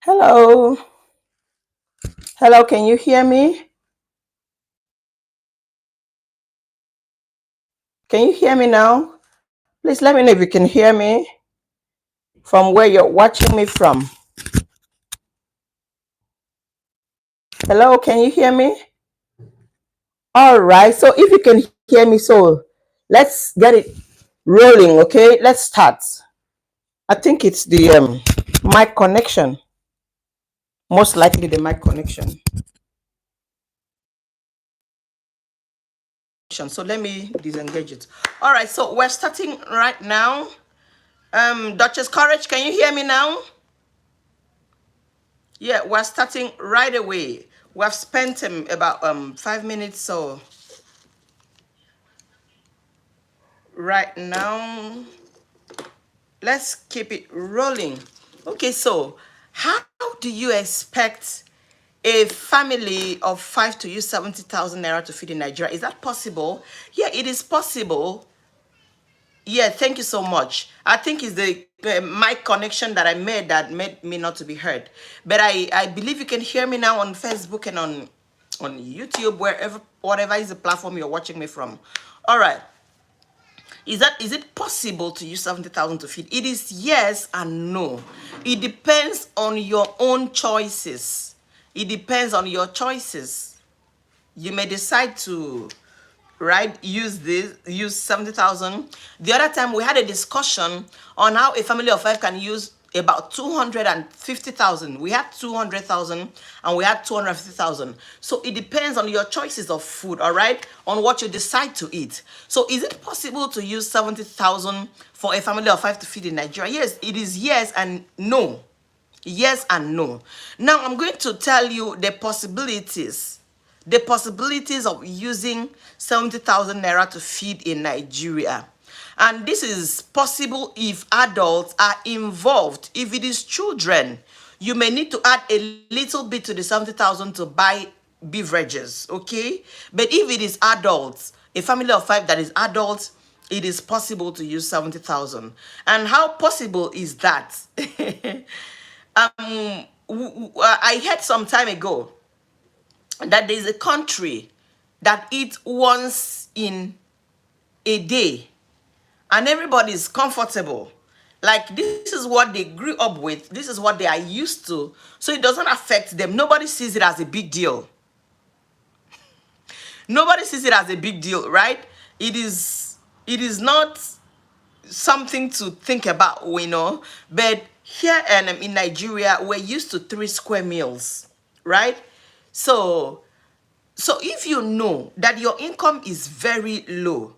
Hello. Hello, can you hear me? Can you hear me now? Please let me know if you can hear me from where you're watching me from. Hello, can you hear me? All right. So if you can hear me, so let's get it rolling, okay? Let's start. I think it's the mic connection. Most likely the mic connection. So let me disengage it. All right, so we're starting right now. Duchess Courage, can you hear me now? Yeah, we're starting right away. We have spent about 5 minutes, so right now let's keep it rolling. Okay, so how do you expect a family of five to use 70,000 naira to feed in Nigeria? Is that possible? Yeah, it is possible. Yeah, thank you so much. I think it's the mic connection that I made that made me not to be heard. But I believe you can hear me now on Facebook and on YouTube, wherever, whatever is the platform you're watching me from. All right. Is it possible to use 70,000 to feed? It is yes and no. It depends on your own choices. It depends on your choices. You may decide to use 70,000. The other time we had a discussion on how a family of five can use about 250,000. We had 200,000 and we had 250,000. So it depends on your choices of food, all right, on what you decide to eat. So is it possible to use 70,000 for a family of five to feed in Nigeria? Yes, it is yes and no. Yes and no. Now I'm going to tell you the possibilities of using 70,000 naira to feed in Nigeria. And this is possible if adults are involved. If it is children, you may need to add a little bit to the 70,000 to buy beverages, okay? But if it is adults, a family of five that is adults, it is possible to use 70,000. And how possible is that? I heard some time ago that there's a country that eats once in a day and everybody is comfortable. Like, this is what they grew up with, this is what they are used to, so it doesn't affect them. Nobody sees it as a big deal. Nobody sees it as a big deal, right? It is not something to think about, but here in Nigeria, we're used to 3 square meals, right? So if you know that your income is very low,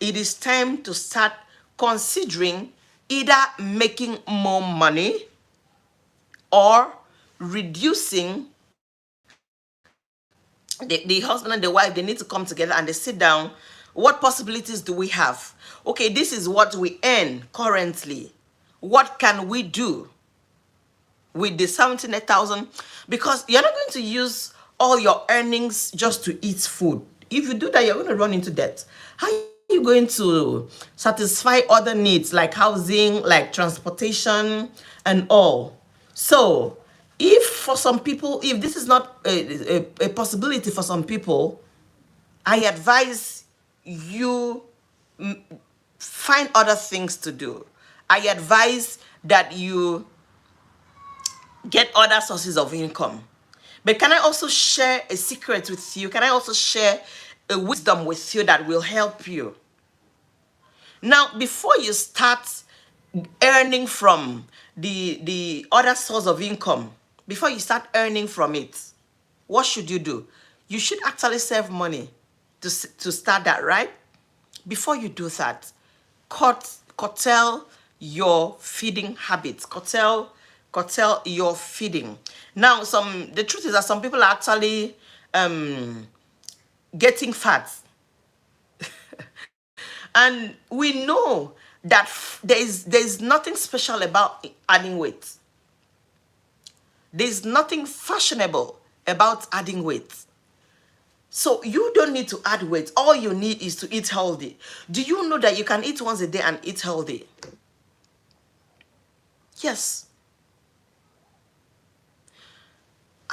it is time to start considering either making more money or reducing. The husband and the wife, they need to come together and they sit down. What possibilities do we have? Okay, this is what we earn currently. What can we do with the 78,000? Because you're not going to use all your earnings just to eat food. If you do that, you're going to run into debt. How are you going to satisfy other needs like housing, like transportation and all? So if for some people, if this is not a possibility for some people, I advise you find other things to do. I advise that you get other sources of income. But can I also share a secret with you? Can I also share a wisdom with you that will help you? Now, before you start earning from the other source of income, before you start earning from it, what should you do? You should actually save money to start that, right? Before you do that, curtail your feeding habits. Curtail your feeding. Now, the truth is that some people are actually getting fat. And we know that there's nothing special about adding weight. There's nothing fashionable about adding weight. So you don't need to add weight. All you need is to eat healthy. Do you know that you can eat once a day and eat healthy? Yes.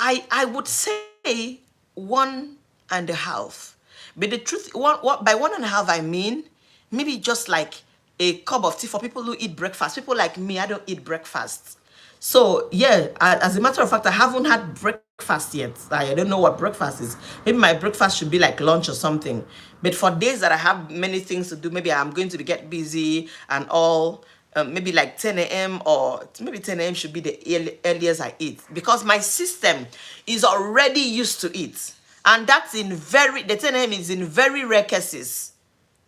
I would say 1.5. But the truth, what by 1.5 I mean maybe just like a cup of tea for people who eat breakfast. People like me, I don't eat breakfast. So yeah, as a matter of fact, I haven't had breakfast yet. I don't know what breakfast is. Maybe my breakfast should be like lunch or something. But for days that I have many things to do, maybe I'm going to get busy and all. Maybe like 10 a.m. or maybe 10 a.m. should be the earliest I eat, because my system is already used to it. And that's in the 10 a.m. is in very rare cases.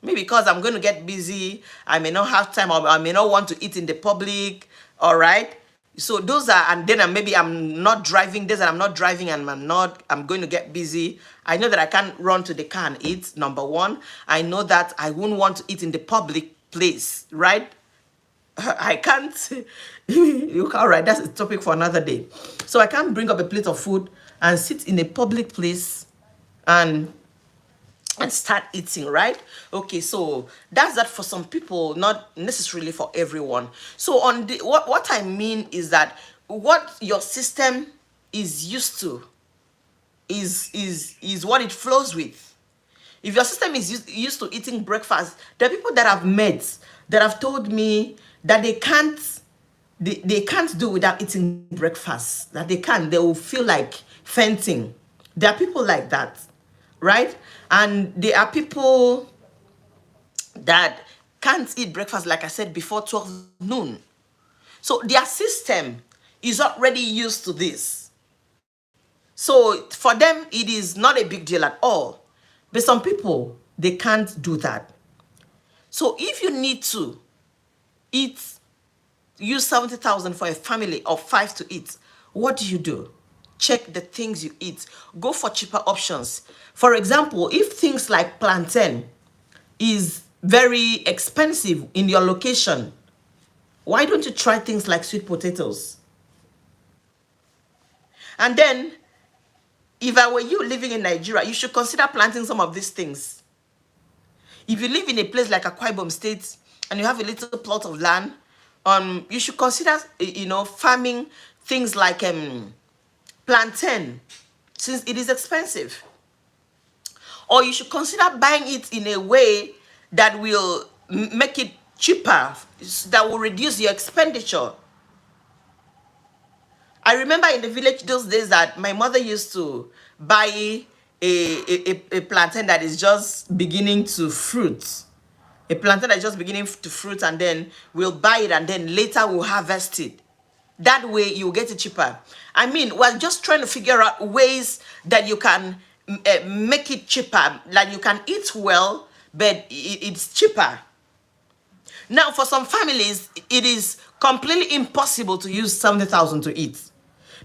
Maybe because I'm going to get busy, I may not have time, or I may not want to eat in the public. All right. So those are, and then maybe I'm not driving, days that I'm not driving and I'm going to get busy. I know that I can't run to the car and eat, number one. I know that I wouldn't want to eat in the public place, right? I can't. All right, that's a topic for another day. So I can't bring up a plate of food and sit in a public place and start eating, right? Okay, so that's that for some people, not necessarily for everyone. So on the what I mean is that what your system is used to is what it flows with. If your system is used to eating breakfast, there are people that I've met that have told me that they can't do without eating breakfast. That they will feel like fainting. There are people like that, right? And there are people that can't eat breakfast, like I said, before 12 noon. So their system is already used to this. So for them, it is not a big deal at all. But some people, they can't do that. So if you need to use 70,000 for a family of 5 to eat, what do? Check the things you eat. Go for cheaper options. For example, if things like plantain is very expensive in your location, why don't you try things like sweet potatoes? And then, if I were you living in Nigeria, you should consider planting some of these things. If you live in a place like Akwa Ibom State and you have a little plot of land, you should consider, farming things like plantain, since it is expensive. Or you should consider buying it in a way that will make it cheaper, that will reduce your expenditure. I remember in the village those days that my mother used to buy a plantain that is just beginning to fruit. A plantain that is just beginning to fruit, and then we'll buy it and then later we'll harvest it. That way you'll get it cheaper. I mean, we're just trying to figure out ways that you can make it cheaper, like you can eat well, but it's cheaper. Now, for some families, it is completely impossible to use 70,000 to eat.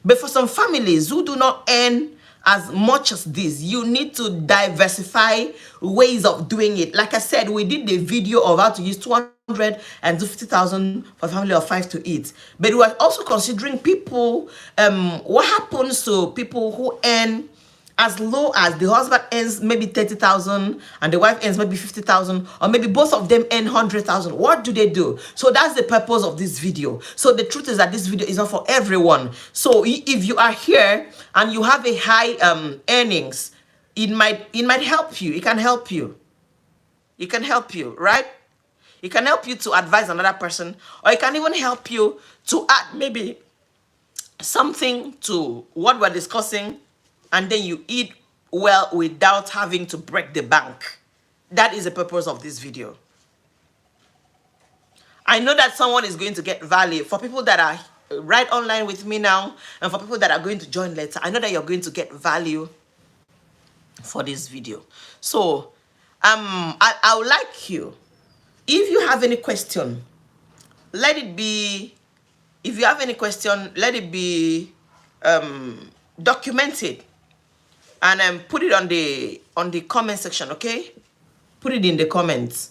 But for some families who do not earn as much as this, you need to diversify ways of doing it. Like I said, we did the video of how to use 250,000 for a family of 5 to eat. But we are also considering people, what happens to people who earn as low as the husband earns maybe 30,000 and the wife earns maybe 50,000, or maybe both of them earn 100,000. What do they do? So that's the purpose of this video. So the truth is that this video is not for everyone. So if you are here and you have a high earnings, it might help you. It can help you. It can help you, right? It can help you to advise another person, or it can even help you to add maybe something to what we're discussing, and then you eat well without having to break the bank. That is the purpose of this video. I know that someone is going to get value. For people that are right online with me now, and for people that are going to join later, I know that you're going to get value for this video. So I would like you, if you have any question, let it be, if you have any question, let it be documented, and put it on the comment section, okay? Put it in the comments.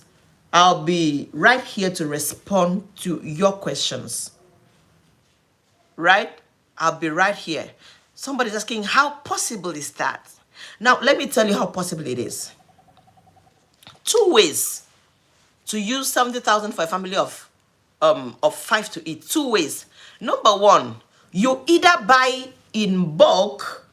I'll be right here to respond to your questions. Right? I'll be right here. Somebody's asking, how possible is that? Now, let me tell you how possible it is. 2 ways to use 70,000 for a family of 5 to eat. 2 ways. Number 1, you either buy in bulk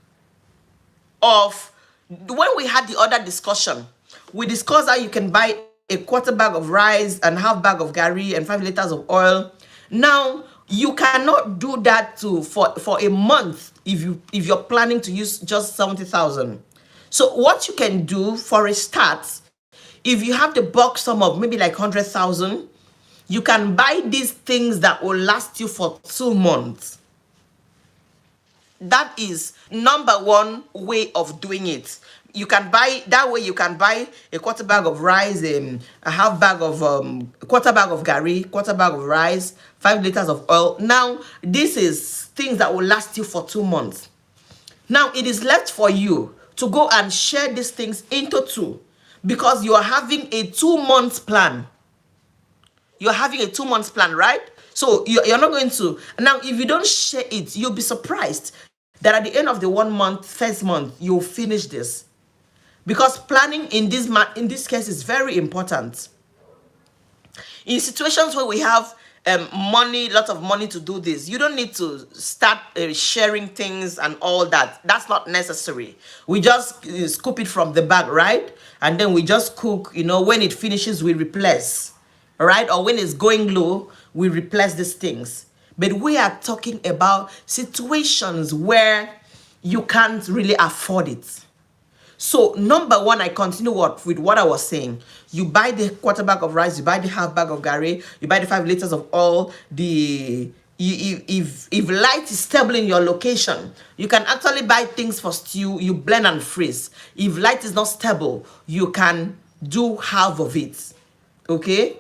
of, when we had the other discussion, we discussed how you can buy a quarter bag of rice and half bag of gari and 5 liters of oil. Now you cannot do that for a month if you're planning to use just 70,000. So what you can do for a start, if you have the bulk sum of maybe like 100,000, you can buy these things that will last you for 2 months. That is number one way of doing it. You can buy that way. You can buy a quarter bag of rice, a half bag of quarter bag of gari, quarter bag of rice, 5 liters of oil. Now this is things that will last you for 2 months. Now it is left for you to go and share these things into two, because you are having a 2 months plan. You're having a 2 months plan, right? So you're not going to, now if you don't share it, you'll be surprised that at the end of the 1 month, first month, you'll finish this. Because planning in this case is very important. In situations where we have money, lot of money to do this, you don't need to start sharing things and all that. That's not necessary. We just scoop it from the bag, right? And then we just cook, when it finishes, we replace, right? Or when it's going low, we replace these things. But we are talking about situations where you can't really afford it. So number one, I continue with what I was saying. You buy the quarter bag of rice, you buy the half bag of gari, you buy the 5 liters of oil. If light is stable in your location, you can actually buy things for stew. You blend and freeze. If light is not stable, you can do half of it. Okay,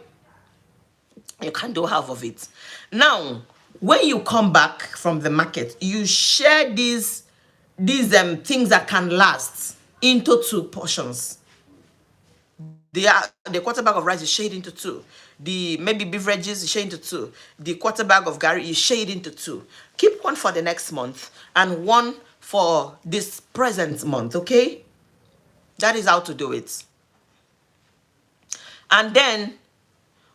you can do half of it. Now, when you come back from the market, you share these things that can last into 2 portions. The quarter bag of rice is shared into 2. The maybe beverages is shared into 2. The quarter bag of gari is shared into 2. Keep one for the next month and one for this present month, okay? That is how to do it. And then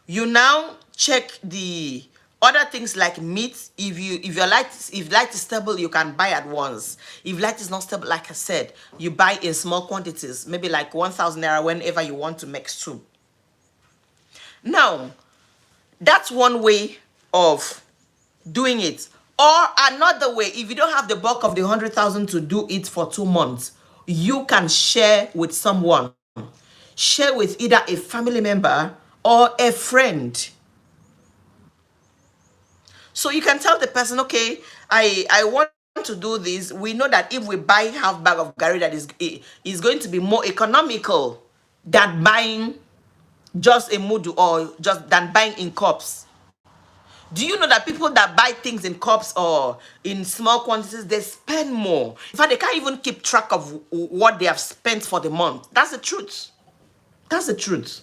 you now check the other things like meat. If light is stable, you can buy at once. If light is not stable, like I said, you buy in small quantities, maybe like 1,000 naira whenever you want to make soup. Now, that's one way of doing it. Or another way, if you don't have the bulk of the 100,000 to do it for 2 months, you can share with someone. Share with either a family member or a friend. So you can tell the person, okay, I want to do this. We know that if we buy half bag of gari, that is going to be more economical than buying just a mudu or just than buying in cups. Do you know that people that buy things in cups or in small quantities, they spend more? In fact, they can't even keep track of what they have spent for the month. That's the truth. That's the truth.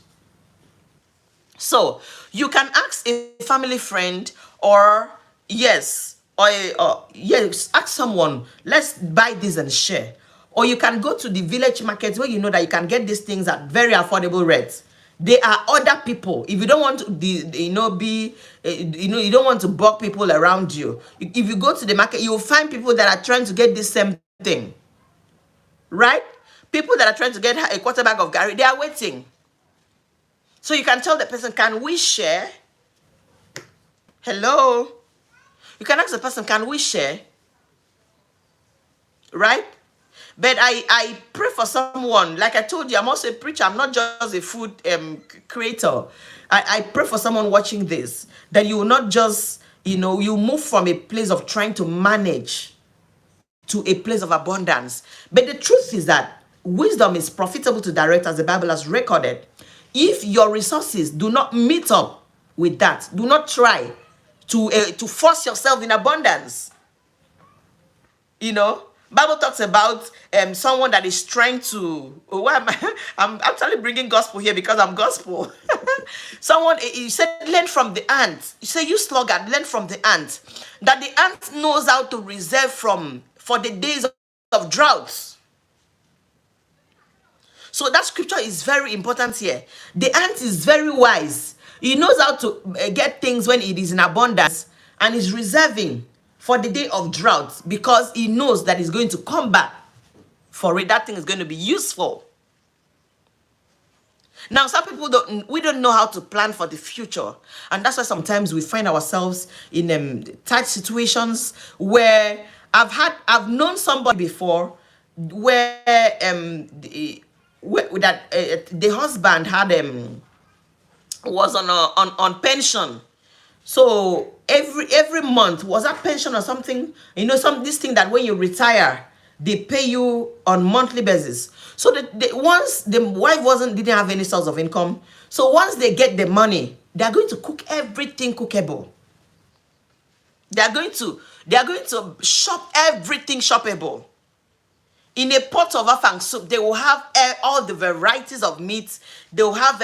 So you can ask a family friend, or yes, ask someone, let's buy this and share. Or you can go to the village markets where you know that you can get these things at very affordable rates. There are other people. If you don't want to you don't want to bug people around you. If you go to the market, you will find people that are trying to get the same thing. Right? People that are trying to get a quarter bag of gari, they are waiting. So you can tell the person, can we share? Hello? You can ask the person, can we share? Right? But I pray for someone. Like I told you, I'm also a preacher. I'm not just a food creator. I pray for someone watching this, that you will not just, you move from a place of trying to manage to a place of abundance. But the truth is that wisdom is profitable to direct, as the Bible has recorded. If your resources do not meet up with that, do not try to force yourself in abundance. Bible talks about someone that is trying to. I'm actually bringing gospel here because I'm gospel. Someone, you said, learn from the ant. You say, you sluggard, learn from the ant. That the ant knows how to reserve for the days of droughts. So that scripture is very important here. The ant is very wise. He knows how to get things when it is in abundance and is reserving for the day of drought, because he knows that he's going to come back for it. That thing is going to be useful. Now, some people we don't know how to plan for the future, and that's why sometimes we find ourselves in tight situations where I've known somebody before where the husband had was on pension. So every month, was that pension or something, this thing that when you retire they pay you on monthly basis. So once the wife didn't have any source of income, so once they get the money, they are going to cook everything cookable. They are going to shop everything shoppable. In a pot of afang soup, they will have all the varieties of meat. They'll have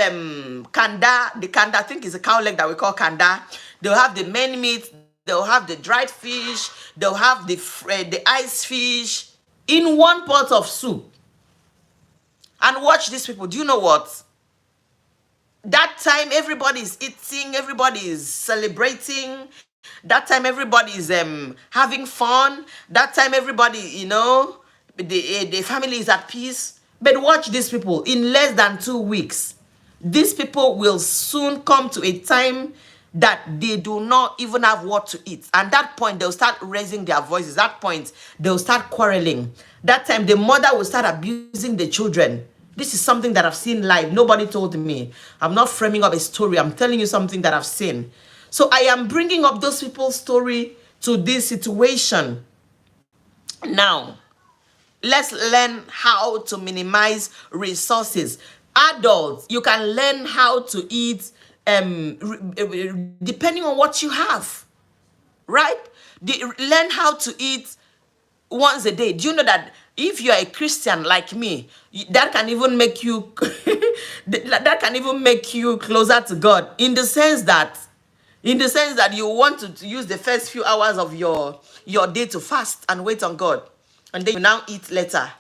kanda. The kanda, I think, is a cow leg that we call kanda. They'll have the main meat. They'll have the dried fish. They'll have the ice fish in one pot of soup. And watch these people. Do you know what? That time everybody is eating, everybody is celebrating. That time everybody is having fun. That time everybody, the family is at peace. But watch these people. In less than 2 weeks, these people will soon come to a time that they do not even have what to eat. And that point, they'll start raising their voices. That point, they'll start quarreling. That time, the mother will start abusing the children. This is something that I've seen live. Nobody told me. I'm not framing up a story. I'm telling you something that I've seen. So I am bringing up those people's story to this situation. Now, let's learn how to minimize resources. Adults, you can learn how to eat depending on what you have, right? Learn how to eat once a day. Do you know that if you are a Christian like me, that can even make you that can even make you closer to God, in the sense that you want to use the first few hours of your day to fast and wait on God, and then you now eat later.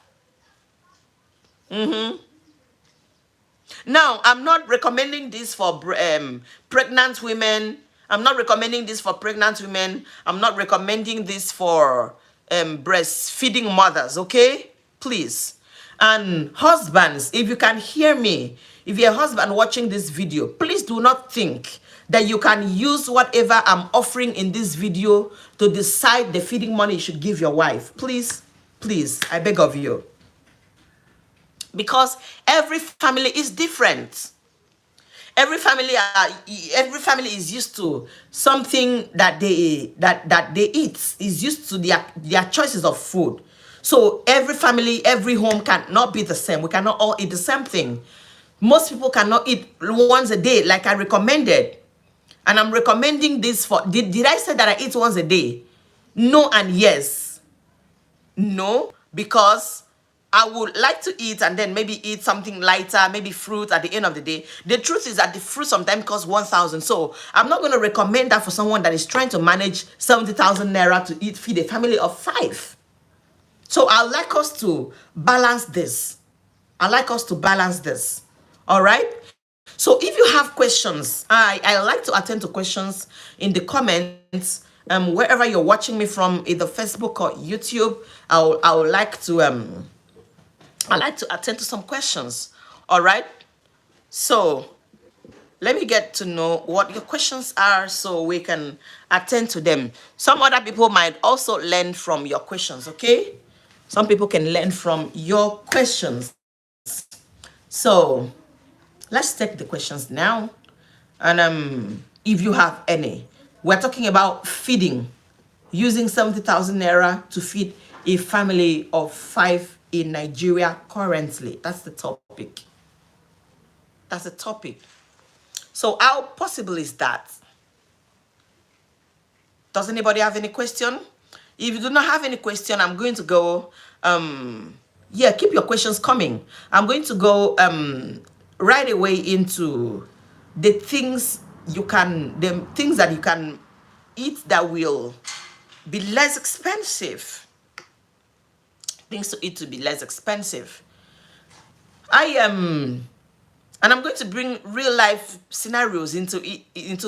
Now, I'm not recommending this for pregnant women. I'm not recommending this for pregnant women. I'm not recommending this for breastfeeding mothers, okay? Please. And husbands, if you can hear me, if you're a husband watching this video, please do not think that you can use whatever I'm offering in this video to decide the feeding money you should give your wife. Please, please, I beg of you. Because every family is different. Every family is used to something that they eat, is used to their choices of food. So every family, every home cannot be the same. We cannot all eat the same thing. Most people cannot eat once a day like I recommended. And I'm recommending this for, did I say that I eat once a day? No and yes. No, because I would like to eat and then maybe eat something lighter, maybe fruit at the end of the day. The truth is that the fruit sometimes costs 1,000. So I'm not going to recommend that for someone that is trying to manage 70,000 naira to feed a family of 5. So I'd like us to balance this. All right? So if you have questions, I like to attend to questions in the comments. Wherever you're watching me from, either Facebook or YouTube, I would like to attend to some questions. All right? So let me get to know what your questions are so we can attend to them. Some other people might also learn from your questions, okay? Some people can learn from your questions. So let's take the questions now. And if you have any, we're talking about feeding, using 70,000 naira to feed a family of 5 in Nigeria currently. That's the topic. That's the topic. So how possible is that? Does anybody have any question? If you do not have any question, I'm going to go, yeah, keep your questions coming. I'm going to go right away into the things that you can eat that will be less expensive. Things to eat to be less expensive. And I'm going to bring real life scenarios into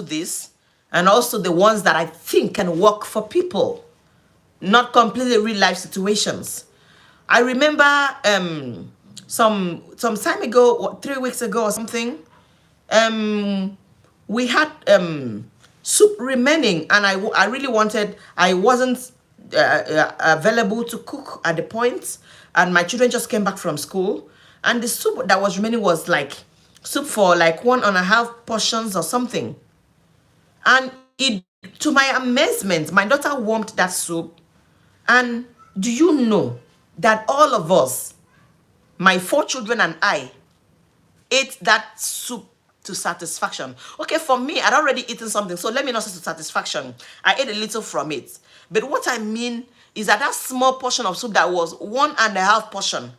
this, and also the ones that I think can work for people. not completely real life situations. I remember some time ago, 3 weeks ago or something, we had soup remaining, and I really wanted, I wasn't available to cook at the point, and my children just came back from school, and the soup that was remaining was like soup for like 1.5 portions or something. And it, to my amazement, my daughter warmed that soup. And do you know that all of us, my 4 children and I, ate that soup to satisfaction? Okay, for me, I'd already eaten something, so let me not say to satisfaction. I ate a little from it. But what I mean is that that small portion of soup that was 1.5 portion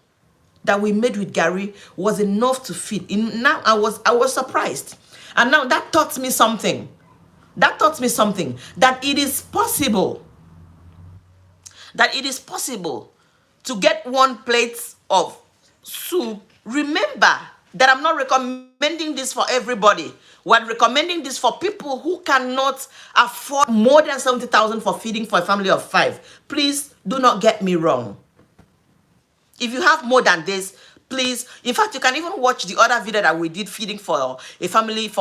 that we made with Gary was enough to feed. Now I was surprised. And now that taught me something. That taught me something, that it is possible, to get 1 plate of soup. Remember that I'm not recommending this for everybody. We're recommending this for people who cannot afford more than 70,000 for feeding for a family of 5. Please do not get me wrong. If you have more than this, please, in fact, you can even watch the other video that we did feeding for a family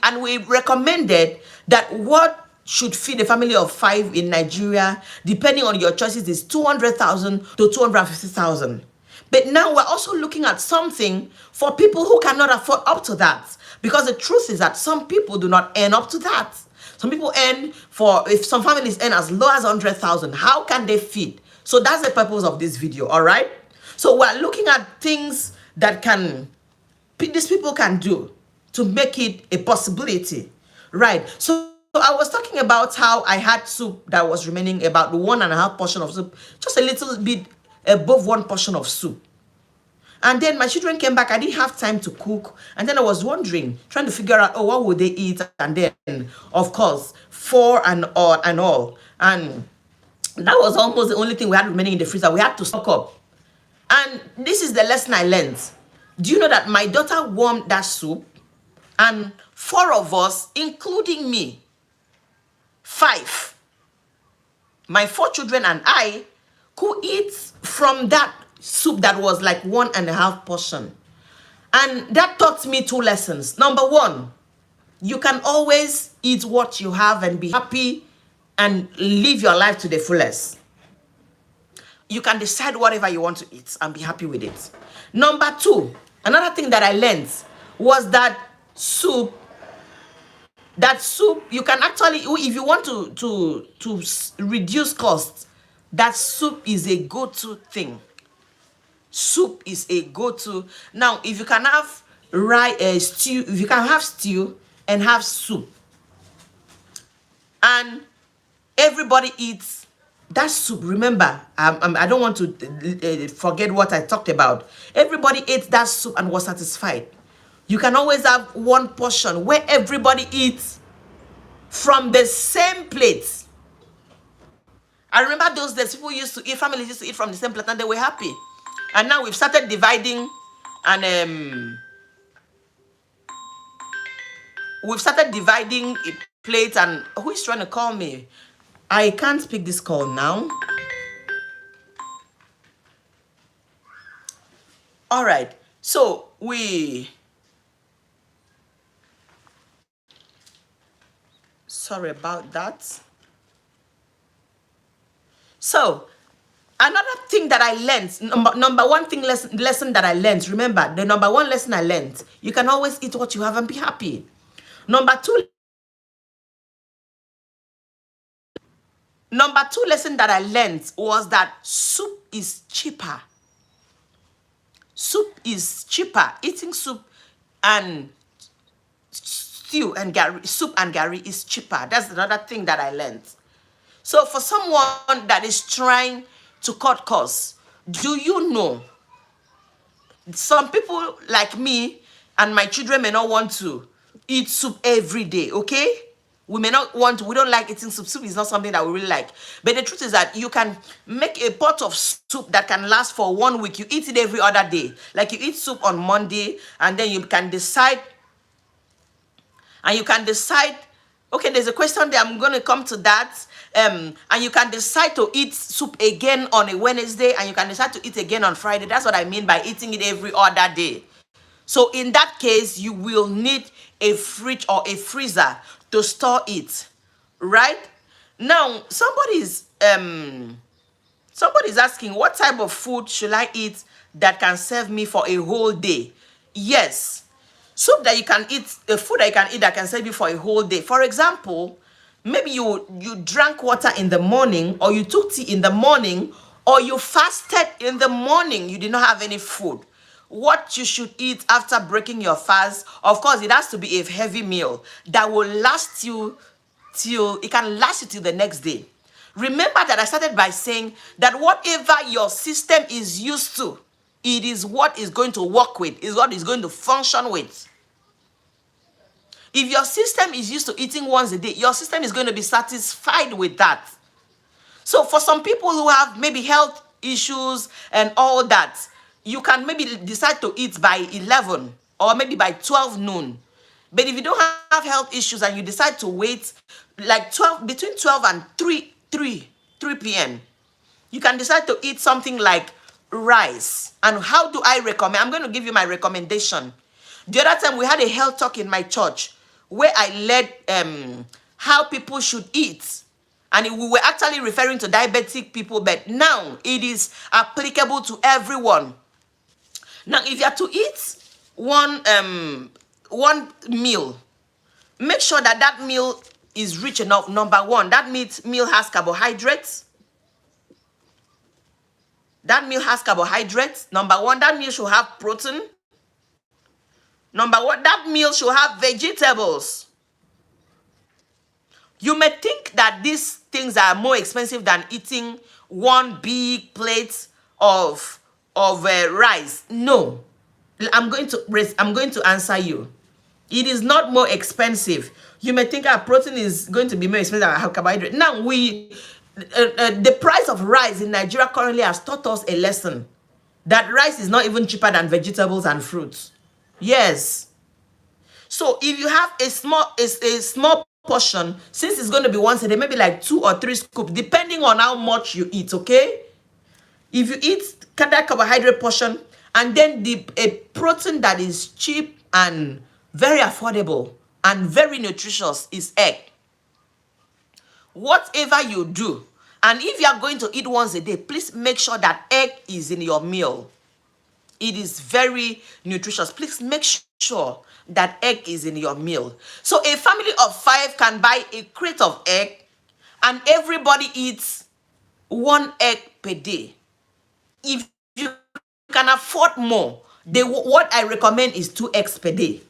and we recommended that what should feed a family of 5 in Nigeria, depending on your choices, is 200,000 to 250,000. But now we're also looking at something for people who cannot afford up to that, because the truth is that some people do not earn up to that. Some people if some families earn as low as 100,000, how can they feed? So that's the purpose of this video, all right? So we're looking at things that these people can do to make it a possibility, right? So I was talking about how I had soup that was remaining, about 1.5 portion of soup, just a little bit above 1 portion of soup. And then my children came back. I didn't have time to cook. And then I was wondering, trying to figure out, what would they eat? And then, of course, 4 and all. And that was almost the only thing we had remaining in the freezer. We had to stock up. And this is the lesson I learned. Do you know that my daughter warmed that soup, and 4 of us, including me, 5, my 4 children and I, could eat from that soup that was like 1.5 portion. And that taught me 2 lessons. Number 1, you can always eat what you have and be happy and live your life to the fullest. You can decide whatever you want to eat and be happy with it. Number 2, another thing that I learned was that soup, you can actually, if you want to reduce costs, that soup is a go-to thing. Soup is a go-to. Now, if you can have stew, if you can have stew and have soup, and everybody eats that soup. Remember, I don't want to forget what I talked about. Everybody ate that soup and was satisfied. You can always have 1 portion where everybody eats from the same plate. I remember those days families used to eat from the same plate and they were happy. And now we've started dividing, and we've started dividing a plate. And who is trying to call me? I can't pick this call now. All right. So sorry about that. So another thing that I learned, number 1 thing lesson that I learned, remember, the number 1 lesson I learned, you can always eat what you have and be happy. Number 2 lesson that I learned was that soup is cheaper. Soup is cheaper. Eating soup and soup and Gary is cheaper. That's another thing that I learned. So for someone that is trying to cut costs, do you know, some people like me and my children may not want to eat soup every day, okay? We don't like eating soup. Soup is not something that we really like. But the truth is that you can make a pot of soup that can last for 1 week. You eat it every other day. Like you eat soup on Monday, and then you can decide, okay, there's a question there. I'm going to come to that. And you can decide to eat soup again on a Wednesday, and you can decide to eat again on Friday. That's what I mean by eating it every other day. So in that case, you will need a fridge or a freezer to store it, right? Now, somebody's asking, what type of food should I eat that can serve me for a whole day? Yes, soup that you can eat, a food that you can eat that can serve you for a whole day. For example, maybe you drank water in the morning, or you took tea in the morning, or you fasted in the morning, you did not have any food. What you should eat after breaking your fast, of course, it has to be a heavy meal that will last you till, it can last you till the next day. Remember that I started by saying that whatever your system is used to, it is what is going to work with, is what is going to function with. If your system is used to eating once a day, your system is going to be satisfied with that. So for some people who have maybe health issues and all that, you can maybe decide to eat by 11 or maybe by 12 noon. But if you don't have health issues and you decide to wait like between 12 and 3 p.m., you can decide to eat something like rice. And how do I recommend? I'm going to give you my recommendation. The other time we had a health talk in my church where I led how people should eat. And we were actually referring to diabetic people, but now it is applicable to everyone. Now, if you are to eat one meal, make sure that that meal is rich enough. Number one, that meal has carbohydrates. That meal has carbohydrates. Number one, that meal should have protein. Number one, that meal should have vegetables. You may think that these things are more expensive than eating one big plate of rice. No, I'm going to answer you. It is not more expensive. You may think our protein is going to be more expensive than carbohydrate. Now, the price of rice in Nigeria currently has taught us a lesson that rice is not even cheaper than vegetables and fruits. Yes. So if you have a small portion, since it's going to be once a day, maybe like 2 or 3 scoops, depending on how much you eat, okay? If you eat that carbohydrate portion and then a protein that is cheap and very affordable and very nutritious is egg. Whatever you do, and if you are going to eat once a day, please make sure that egg is in your meal. It is very nutritious. Please make sure that egg is in your meal. So a family of 5 can buy a crate of egg, and everybody eats 1 egg per day. If you can afford more, what I recommend is 2 eggs per day.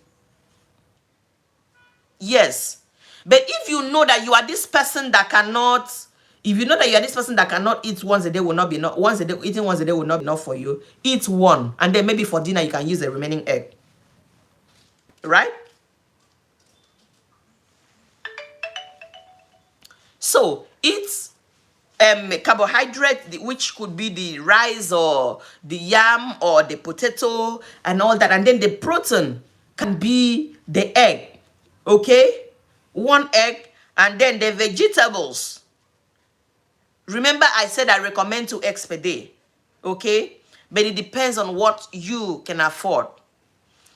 Yes. But if you know that you are this person that cannot, eat once a day, will not be enough. Eating once a day will not be enough for you. Eat 1, and then maybe for dinner you can use the remaining egg. Right? So eat carbohydrate, which could be the rice or the yam or the potato and all that, and then the protein can be the egg. Okay, 1 egg, and then the vegetables. Remember, I said I recommend 2 eggs per day. Okay, but it depends on what you can afford.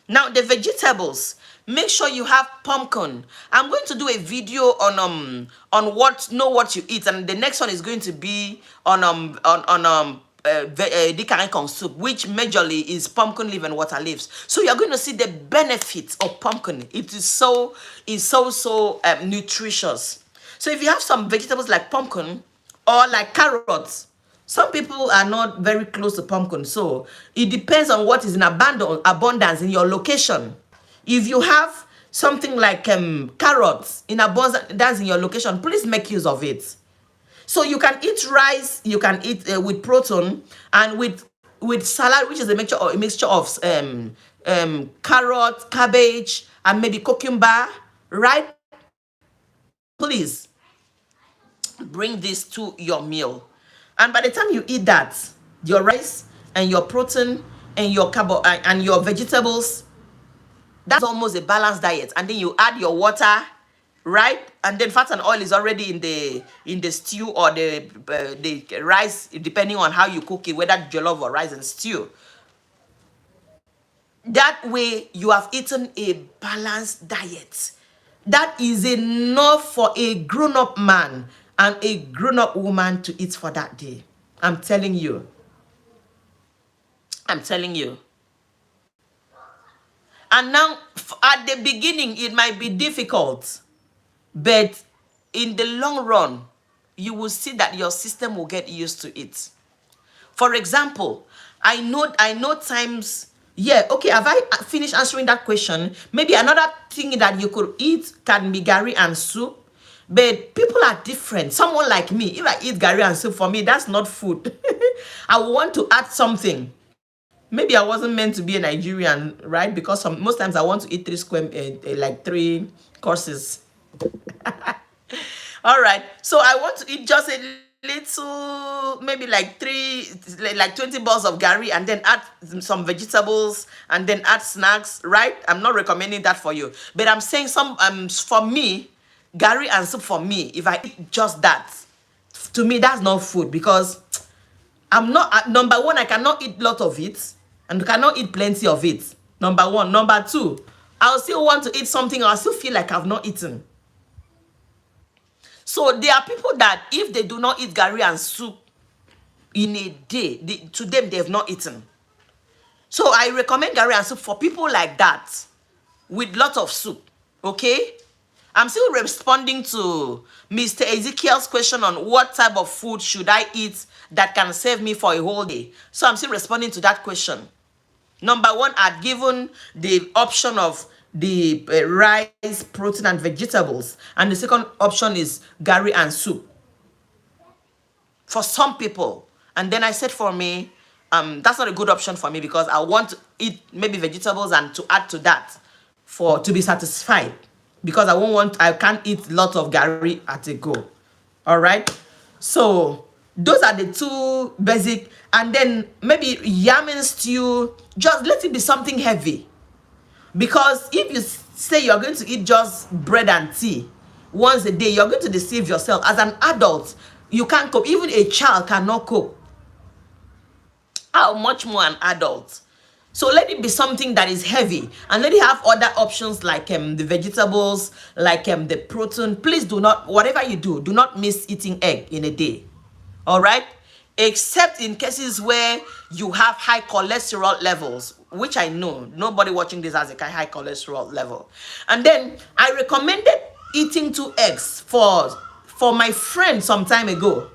Now, the vegetables, make sure you have pumpkin. I'm going to do a video on what you eat, and the next one is going to be on dikarekon soup, which majorly is pumpkin leaf and water leaves. So you're going to see the benefits of pumpkin. It is so nutritious. So if you have some vegetables like pumpkin or like carrots, some people are not very close to pumpkin, so it depends on what is in abundance in your location. If you have something like carrots in abundance in your location, please make use of it. So you can eat rice, you can eat with protein, and with salad, which is a mixture of carrot, cabbage, and maybe cucumber, right? Please bring this to your meal. And by the time you eat that, your rice and your protein and your carbo and your vegetables, that's almost a balanced diet. And then you add your water right? And then fat and oil is already in the stew or the rice, depending on how you cook it, whether jollof or rice and stew. That way, you have eaten a balanced diet. That is enough for a grown-up man and a grown-up woman to eat for that day. I'm telling you. I'm telling you. And now, at the beginning, it might be difficult, but in the long run, you will see that your system will get used to it. For example, I know times, yeah, okay, have I finished answering that question? Maybe another thing that you could eat can be gari and soup, but people are different. Someone like me, if I eat gari and soup, for me, that's not food. I want to add something. Maybe I wasn't meant to be a Nigerian, right? Because most times I want to eat like 3 courses. All right, so I want to eat just a little, maybe like 20 balls of gari, and then add some vegetables, and then add snacks, right? I'm not recommending that for you, but I'm saying for me, gari and soup, for me, if I eat just that, to me that's not food, because I'm not, number one, I cannot eat a lot of it, and cannot eat plenty of it. Number one. Number two, I'll still want to eat something, I'll still feel like I've not eaten. So there are people that if they do not eat gari and soup in a day, to them, they have not eaten. So I recommend gari and soup for people like that, with lots of soup, okay? I'm still responding to Mr. Ezekiel's question on what type of food should I eat that can save me for a whole day. So I'm still responding to that question. Number one, I'd given the option of the rice, protein, and vegetables. And the second option is gari and soup for some people. And then I said for me, that's not a good option for me, because I want to eat maybe vegetables and to add to that to be satisfied, because I can't eat lots of gari at a go. All right. So those are the two basic. And then maybe yam and stew, just let it be something heavy. Because if you say you're going to eat just bread and tea once a day, you're going to deceive yourself. As an adult, you can't cook. Even a child cannot cook. How much more an adult? So let it be something that is heavy, and let it have other options like the vegetables, like the protein. Please do not, whatever you do not miss eating egg in a day. All right? Except in cases where you have high cholesterol levels, which I know nobody watching this has a high cholesterol level. And then I recommended eating 2 eggs for my friend some time ago,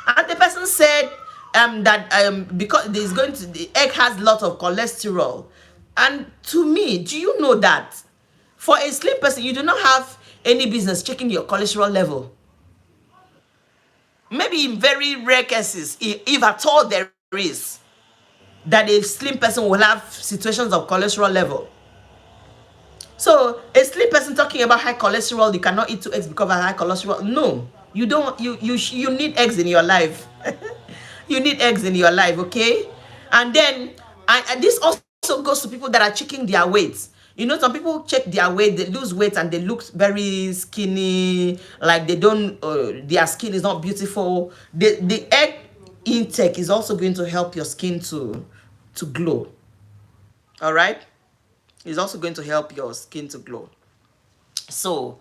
and the person said that because the egg has a lot of cholesterol. And to me, do you know that for a slim person, you do not have any business checking your cholesterol level? Maybe in very rare cases, if at all there is, that a slim person will have situations of cholesterol level. So a slim person talking about high cholesterol, you cannot eat 2 eggs because of high cholesterol. No, you don't. You need eggs in your life. You need eggs in your life, okay? And then this also goes to people that are checking their weights. You know, some people check their weight, they lose weight, and they look very skinny, like they don't, their skin is not beautiful. The egg intake is also going to help your skin to glow. All right? It's also going to help your skin to glow. So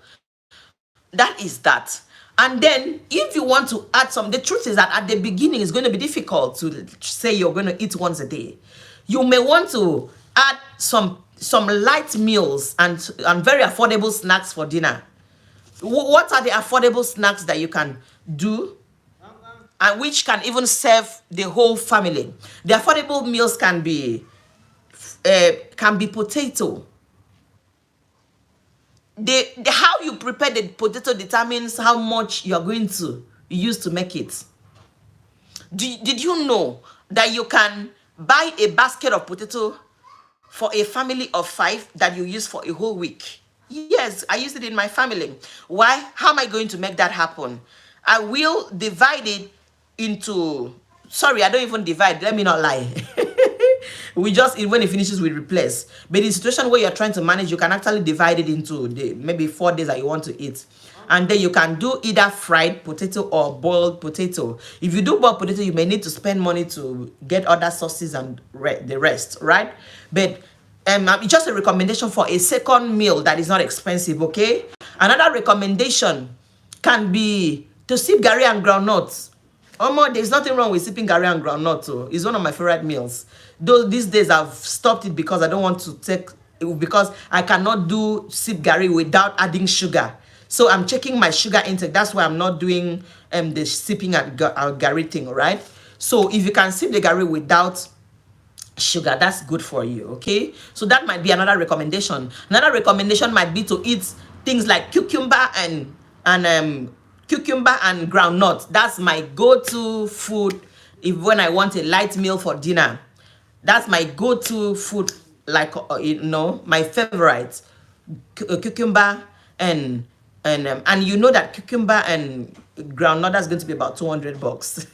that is that. And then if you want to add some, the truth is that at the beginning it's going to be difficult to say you're going to eat once a day. You may want to add some light meals and very affordable snacks for dinner. What are the affordable snacks that you can do, and which can even serve the whole family? The affordable meals can be potato. How you prepare the potato determines how much you're going to use to make it. Did you know that you can buy a basket of potato for a family of 5 that you use for a whole week? Yes, I use it in my family. Why? How am I going to make that happen? I will divide it into, sorry, I don't even divide, let me not lie. We just, when it finishes, we replace. But in the situation where you're trying to manage, you can actually divide it into the maybe 4 days that you want to eat. And then you can do either fried potato or boiled potato. If you do boiled potato, you may need to spend money to get other sauces and the rest, right? But it's just a recommendation for a second meal that is not expensive, okay? Another recommendation can be to sip garri and groundnuts. There's nothing wrong with sipping garri and groundnut too. It's one of my favorite meals. Though these days I've stopped it because I don't want to because I cannot do sip garri without adding sugar. So I'm checking my sugar intake. That's why I'm not doing the sipping and garri thing, right? So if you can sip the garri without sugar, that's good for you, okay? So that might be another recommendation. Another recommendation might be to eat things like cucumber and groundnut. That's my go-to food when I want a light meal for dinner. That's my go-to food, like my favorite, cucumber and you know that cucumber and groundnut, that's going to be about $200.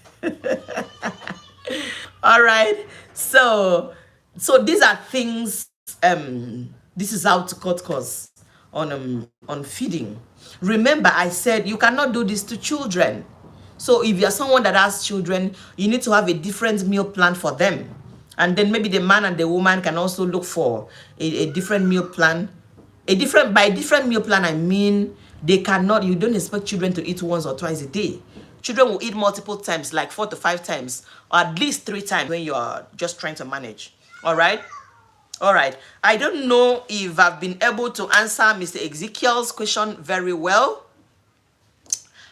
All right, so these are things. This is how to cut costs on feeding. Remember, I said you cannot do this to children. So if you're someone that has children, you need to have a different meal plan for them. And then maybe the man and the woman can also look for a different meal plan. By different meal plan, I mean you don't expect children to eat once or twice a day. Children will eat multiple times, like 4 to 5 times, or at least 3 times when you are just trying to manage. All right. I don't know if I've been able to answer Mr. Ezekiel's question very well.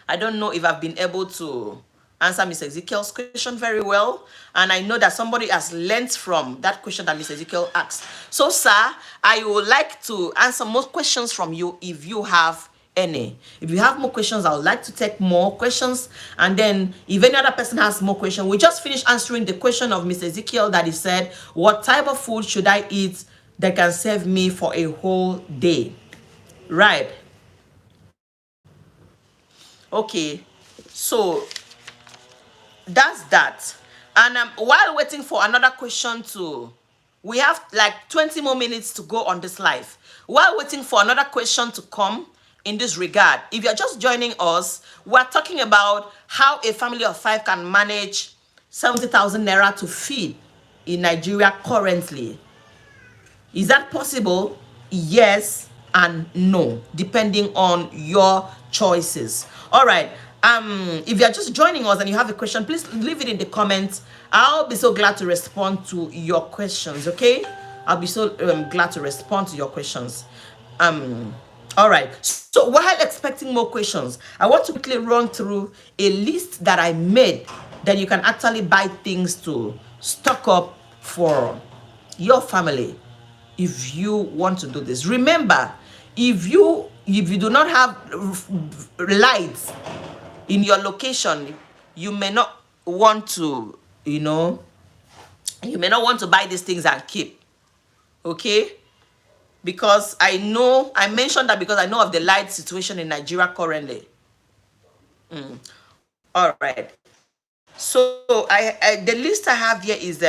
I don't know if I've been able to answer Mr. Ezekiel's question very well. And I know that somebody has learned from that question that Mr. Ezekiel asked. So, sir, I would like to answer more questions from you if you have any. If you have more questions, I would like to take more questions. And then if any other person has more questions, we just finished answering the question of Mr. Ezekiel that he said, what type of food should I eat that can serve me for a whole day? Right. Okay. So that's that. And while waiting for another question we have like 20 more minutes to go on this live. While waiting for another question to come in this regard, if you're just joining us, we're talking about how a family of 5 can manage 70,000 naira to feed in Nigeria currently. Is that possible? Yes and no, depending on your choices. All right. If you're just joining us and you have a question, please leave it in the comments. I'll be so glad to respond to your questions, okay? I'll be so glad to respond to your questions. All right. So while expecting more questions, I want to quickly run through a list that I made that you can actually buy things to stock up for your family if you want to do this. Remember, if you do not have lights in your location, you may not want to, buy these things and keep, okay? Because I mentioned that because I know of the light situation in Nigeria currently. All right. So the list I have here is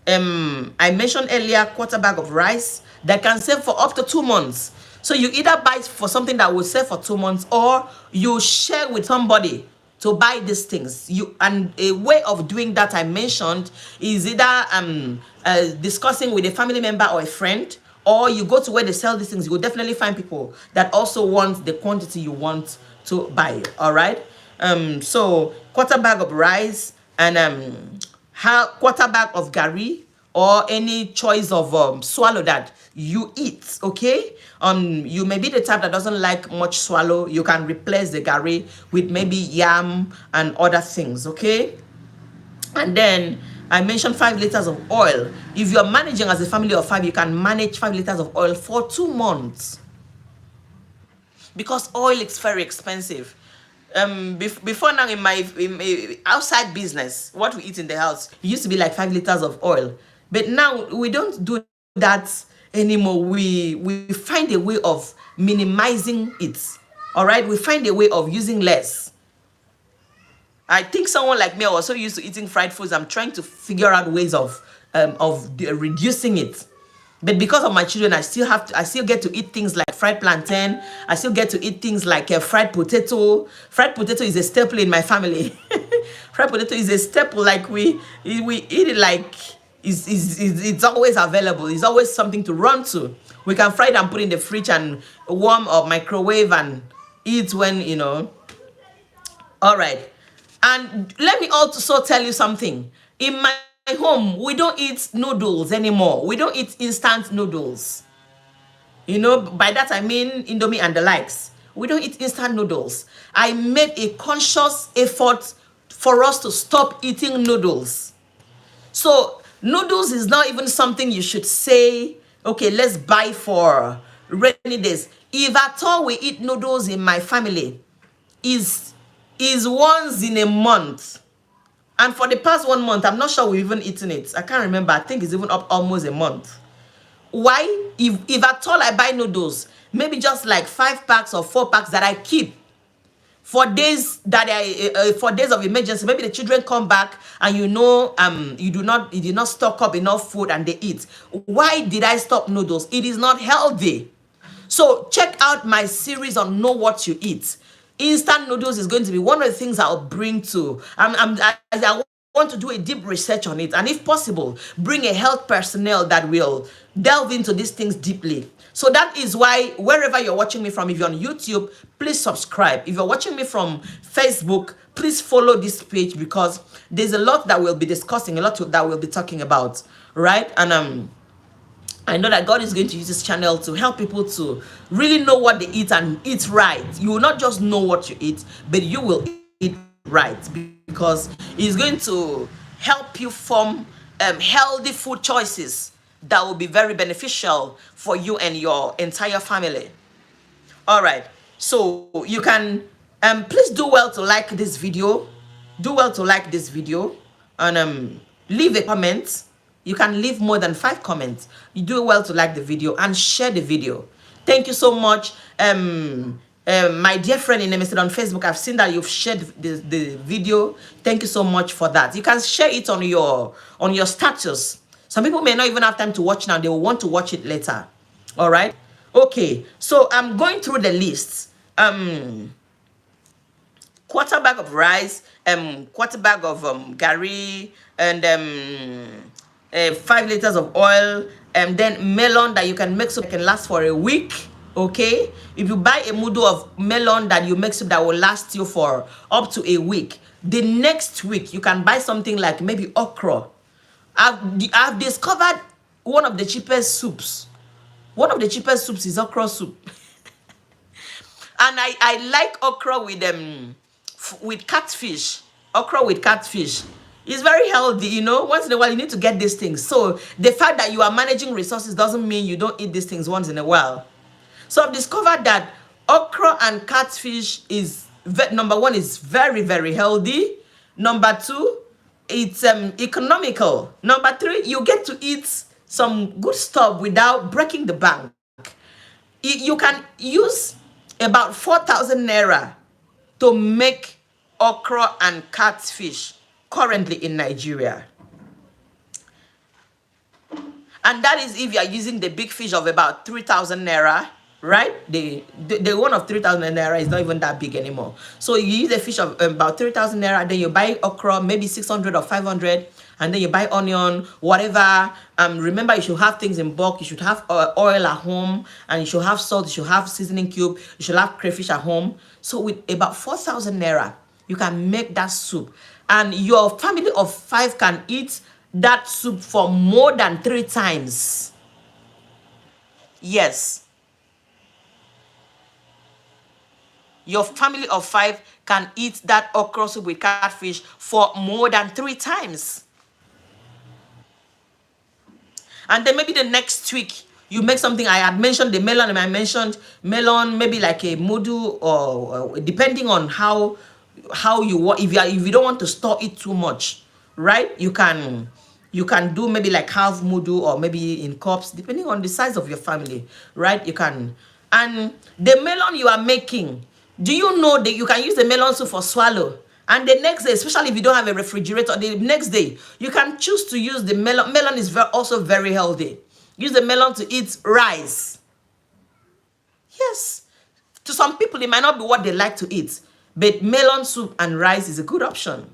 I mentioned earlier, quarter bag of rice that can save for up to 2 months. So you either buy for something that will save for 2 months, or you share with somebody to buy these things. And a way of doing that I mentioned is either discussing with a family member or a friend, or you go to where they sell these things. You will definitely find people that also want the quantity you want to buy. All right. So quarter bag of rice and quarter bag of garri, or any choice of swallow that you eat, okay? You may be the type that doesn't like much swallow. You can replace the garri with maybe yam and other things, okay? And then I mentioned 5 liters of oil. If you're managing as a family of 5, you can manage 5 liters of oil for 2 months. Because oil is very expensive. Before now, in my outside business, what we eat in the house, it used to be like 5 liters of oil. But now we don't do that anymore. We find a way of minimizing it. All right, we find a way of using less. I think someone like me, also used to eating fried foods. I'm trying to figure out ways of reducing it. But because of my children, I still get to eat things like fried plantain. I still get to eat things like fried potato. Fried potato is a staple in my family. Fried potato is a staple. Like we eat it like it's always available. It's always something to run to. We can fry it and put it in the fridge and warm or microwave and eat when, you know. All right. And let me also tell you something. In my home, we don't eat noodles anymore. We don't eat instant noodles. You know, by that I mean Indomie and the likes. We don't eat instant noodles. I made a conscious effort for us to stop eating noodles. So noodles is not even something you should say, okay, let's buy for rainy days. If at all we eat noodles in my family, is once in a month. And for the past 1 month, I'm not sure we've even eaten it. I can't remember. I think it's even up almost a month. Why? If at all I buy noodles, maybe just like 5 packs or 4 packs that I keep for days that for days of emergency. Maybe the children come back and you know you did not stock up enough food and they eat. Why did I stop noodles? It is not healthy. So check out my series on Know What You Eat. Instant noodles is going to be one of the things I'll bring to. I want to do a deep research on it, and if possible, bring a health personnel that will delve into these things deeply. So that is why wherever you're watching me from, if you're on YouTube, please subscribe. If you're watching me from Facebook, please follow this page, because there's a lot that we'll be discussing, a lot that we'll be talking about, right? And I know that God is going to use this channel to help people to really know what they eat and eat right. You will not just know what you eat, but you will eat right, because He's going to help you form healthy food choices that will be very beneficial for you and your entire family. All right. So you can please do well to like this video. Do well to like this video and leave a comment. You can leave more than 5 comments. You do well to like the video and share the video. Thank you so much. My dear friend in Namaste on Facebook, I've seen that you've shared the video. Thank you so much for that. You can share it on your status. Some people may not even have time to watch now. They will want to watch it later. All right. Okay. So I'm going through the list. Quarter bag of rice, quarter bag of gari, and 5 liters of oil, and then melon that you can make so it can last for a week. Okay, if you buy a mudu of melon that you make so that will last you for up to a week, the next week you can buy something like maybe okra. I've discovered one of the cheapest soups. One of the cheapest soups is okra soup. And I like okra with catfish. Okra with catfish. It's very healthy, you know. Once in a while, you need to get these things. So the fact that you are managing resources doesn't mean you don't eat these things once in a while. So I've discovered that okra and catfish is, number 1, is very, very healthy. Number 2, it's economical. Number 3, you get to eat some good stuff without breaking the bank. You can use about 4,000 naira to make okra and catfish currently in Nigeria. And that is if you are using the big fish of about 3,000 naira, right? The one of 3,000 naira is not even that big anymore. So you use a fish of about 3,000 naira, then you buy okra, maybe 600 or 500, and then you buy onion, whatever. Remember, you should have things in bulk. You should have oil at home, and you should have salt, you should have seasoning cube, you should have crayfish at home. So with about 4,000 naira, you can make that soup. And your family of 5 can eat that soup for more than 3 times. Yes. Your family of 5 can eat that okra soup with catfish for more than 3 times. And then maybe the next week, you make something. I had mentioned the melon, and I mentioned melon, maybe like a mudu, or depending on how you want. If you don't want to store it too much, right? You can do maybe like half mudu, or maybe in cups, depending on the size of your family, right? You can. And the melon you are making, do you know that you can use the melon soup for swallow? And the next day, especially if you don't have a refrigerator, the next day, you can choose to use the melon. Melon is also very healthy. Use the melon to eat rice. Yes. To some people, it might not be what they like to eat, but melon soup and rice is a good option.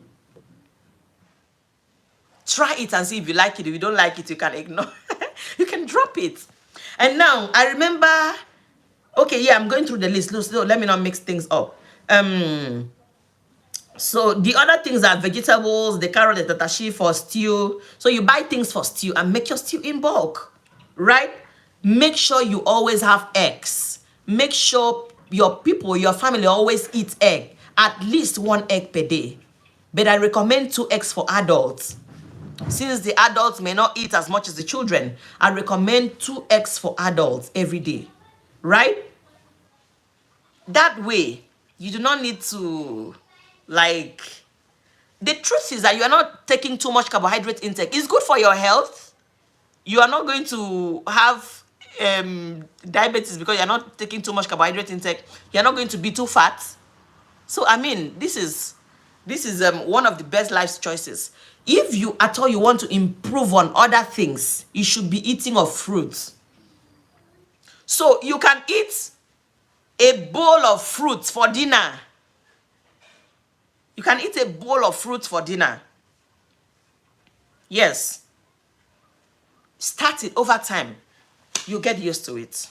Try it and see if you like it. If you don't like it, you can ignore. You can drop it. And now, I remember, okay, yeah, I'm going through the list. So let me not mix things up. So the other things are vegetables, the carrot, the tatashi for stew. So you buy things for stew and make your stew in bulk, right? Make sure you always have eggs. Make sure your people, your family always eat egg, at least 1 egg per day. But I recommend 2 eggs for adults. Since the adults may not eat as much as the children, I recommend 2 eggs for adults every day, right? That way, you do not need to, like, the truth is that you are not taking too much carbohydrate intake. It's good for your health. You are not going to have diabetes because you're not taking too much carbohydrate intake. You're not going to be too fat. So, I mean, this is one of the best life choices. If you at all you want to improve on other things, you should be eating of fruits. So you can eat a bowl of fruits for dinner. You can eat a bowl of fruits for dinner. Yes. Start it over time. You get used to it.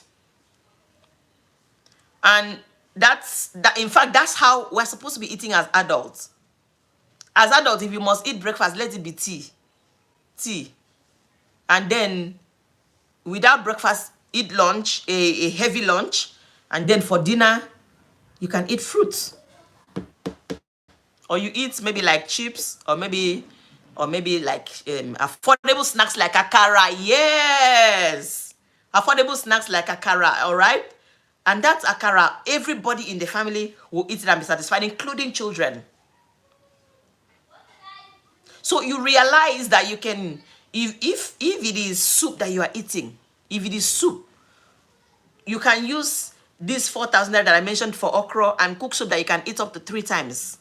And in fact, that's how we're supposed to be eating as adults. As adults, if you must eat breakfast, let it be tea. And then without breakfast, eat lunch, a heavy lunch. And then for dinner, you can eat fruits. Or you eat maybe like chips, or maybe like affordable snacks like akara. Yes, affordable snacks like akara. All right, and that akara, everybody in the family will eat it and be satisfied, including children. So you realize that you can, if it is soup that you are eating, if it is soup, you can use this 4,000 that I mentioned for okra and cook soup that you can eat up to 3 times.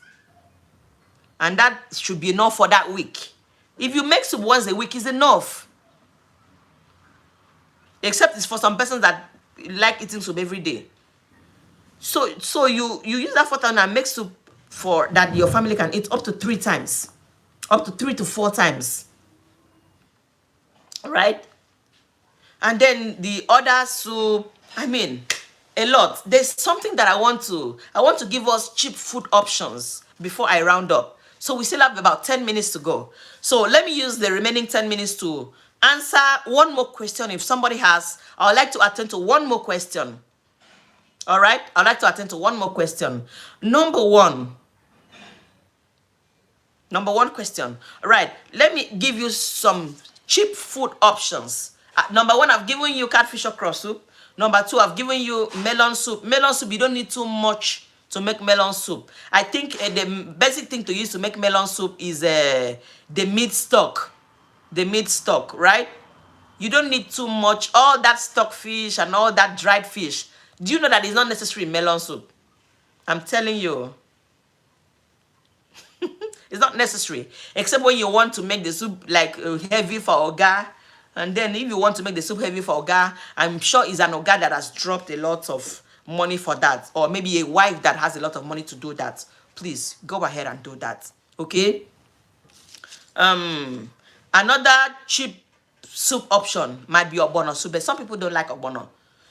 And that should be enough for that week. If you make soup once a week, is enough. Except it's for some persons that like eating soup every day. So you use that 4,000 and make soup for that your family can eat up to 3 times. Up to 3 to 4 times. Right? And then the other soup, I mean, a lot. There's something that I want to give us cheap food options before I round up. So we still have about 10 minutes to go. So let me use the remaining 10 minutes to answer one more question. If somebody has, I would like to attend to one more question. All right? I'd like to attend to one more question. Number one question. All right. Let me give you some cheap food options. Number 1, I've given you catfish okra soup. Number 2, I've given you melon soup. Melon soup, you don't need too much to make melon soup. I think the basic thing to use to make melon soup is the meat stock. The meat stock, right? You don't need too much. All that stock fish and all that dried fish. Do you know that it's not necessary in melon soup? I'm telling you. It's not necessary. Except when you want to make the soup like heavy for oga. And then if you want to make the soup heavy for oga, I'm sure it's an oga that has dropped a lot of money for that, or maybe a wife that has a lot of money to do that. Please go ahead and do that. Okay. Another cheap soup option might be ogbono soup, but some people don't like ogbono.